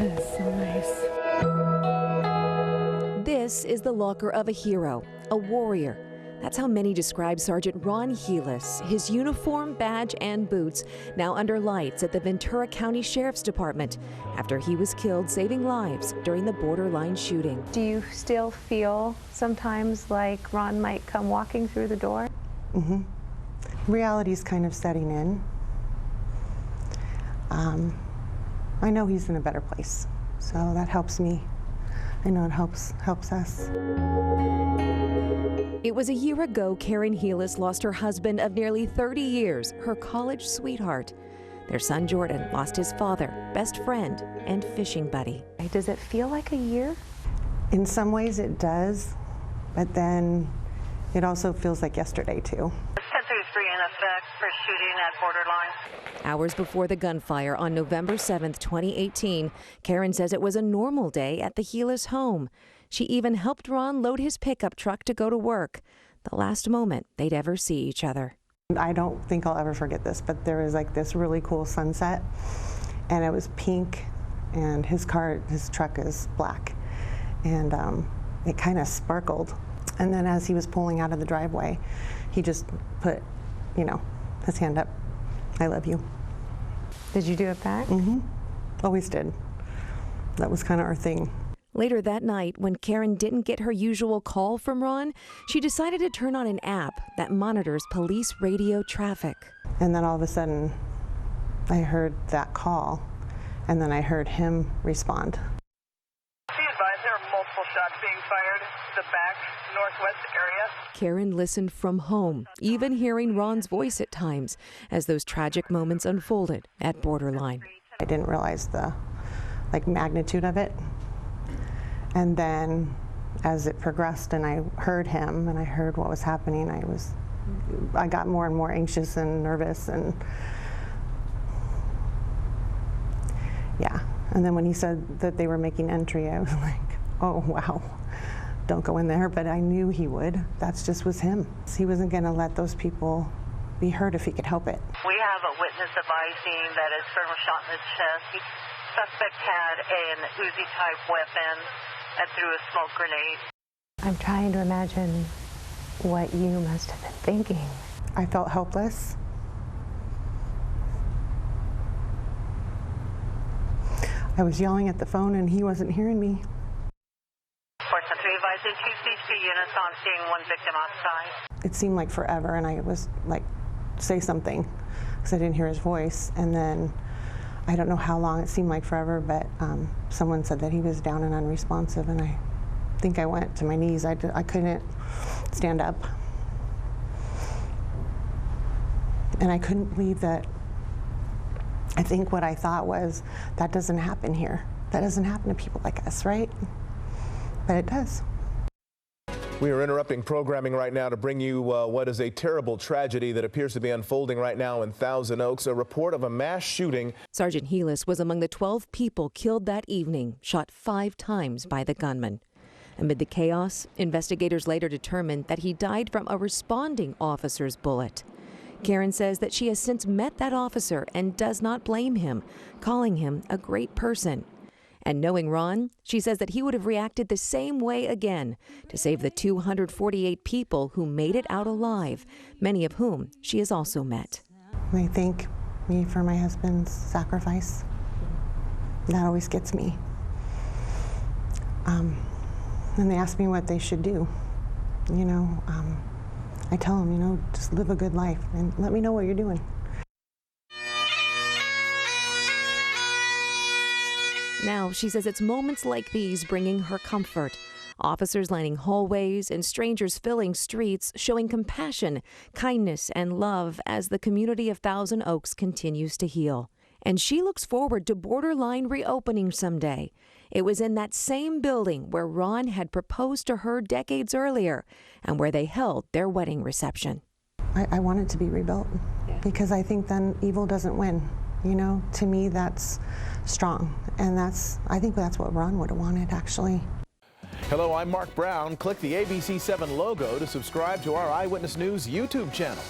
That's so nice. This is the locker of a hero, a warrior. That's how many describe Sergeant Ron Helus, his uniform, badge, and boots, now under lights at the Ventura County Sheriff's Department after he was killed saving lives during the borderline shooting. Do you still feel sometimes like Ron might come walking through the door? Mm-hmm. Reality's kind of setting in. I know he's in a better place, so that helps me. I know it helps us. It was a year ago Karen Helus lost her husband of nearly 30 years, her college sweetheart. Their son Jordan lost his father, best friend, and fishing buddy. Does it feel like a year? In some ways it does, but then it also feels like yesterday too. 10-3 in effect for shooting at borderline. Hours before the gunfire on November 7th, 2018, Karen says it was a normal day at the Helus home. She even helped Ron load his pickup truck to go to work, the last moment they'd ever see each other. I don't think I'll ever forget this, but there was like this really cool sunset, and it was pink, and his truck is black, and it kind of sparkled. And then as he was pulling out of the driveway, he just put, his hand up. I love you. Did you do it back? Mm-hmm. Always did. That was kind of our thing. Later that night, when Karen didn't get her usual call from Ron, she decided to turn on an app that monitors police radio traffic. And then all of a sudden, I heard that call, and then I heard him respond. Be advised, there are multiple shots being fired to the back northwest area. Karen listened from home, even hearing Ron's voice at times as those tragic moments unfolded at borderline. I didn't realize the magnitude of it. And then as it progressed and I heard him and I heard what was happening, I got more and more anxious and nervous, and yeah. And then when he said that they were making entry, I was like, oh wow, don't go in there, but I knew he would. That just was him. He wasn't gonna let those people be hurt if he could help it. We have a witness advising that his friend was shot in the chest. The suspect had an Uzi-type weapon and threw a smoke grenade. I'm trying to imagine what you must have been thinking. I felt helpless. I was yelling at the phone and he wasn't hearing me. Force 3 advising 2 CC units on seeing one victim outside. It seemed like forever, and I was like, say something, because I didn't hear his voice. And then I don't know how long it seemed like forever, but someone said that he was down and unresponsive, and I think I went to my knees. I couldn't stand up. And I couldn't believe that. I think what I thought was, that doesn't happen here. That doesn't happen to people like us, right? But it does. We are interrupting programming right now to bring you what is a terrible tragedy that appears to be unfolding right now in Thousand Oaks, a report of a mass shooting. Sergeant Helus was among the 12 people killed that evening, shot 5 times by the gunman. Amid the chaos, investigators later determined that he died from a responding officer's bullet. Karen says that she has since met that officer and does not blame him, calling him a great person. And knowing Ron, she says that he would have reacted the same way again to save the 248 people who made it out alive, many of whom she has also met. They thank me for my husband's sacrifice. That always gets me. And they ask me what they should do. I tell them, just live a good life and let me know what you're doing. Now, she says it's moments like these bringing her comfort. Officers lining hallways and strangers filling streets, showing compassion, kindness, and love as the community of Thousand Oaks continues to heal. And she looks forward to borderline reopening someday. It was in that same building where Ron had proposed to her decades earlier and where they held their wedding reception. I want it to be rebuilt because I think then evil doesn't win. To me, that's strong. And I think that's what Ron would have wanted, actually. Hello, I'm Mark Brown. Click the ABC7 logo to subscribe to our Eyewitness News YouTube channel.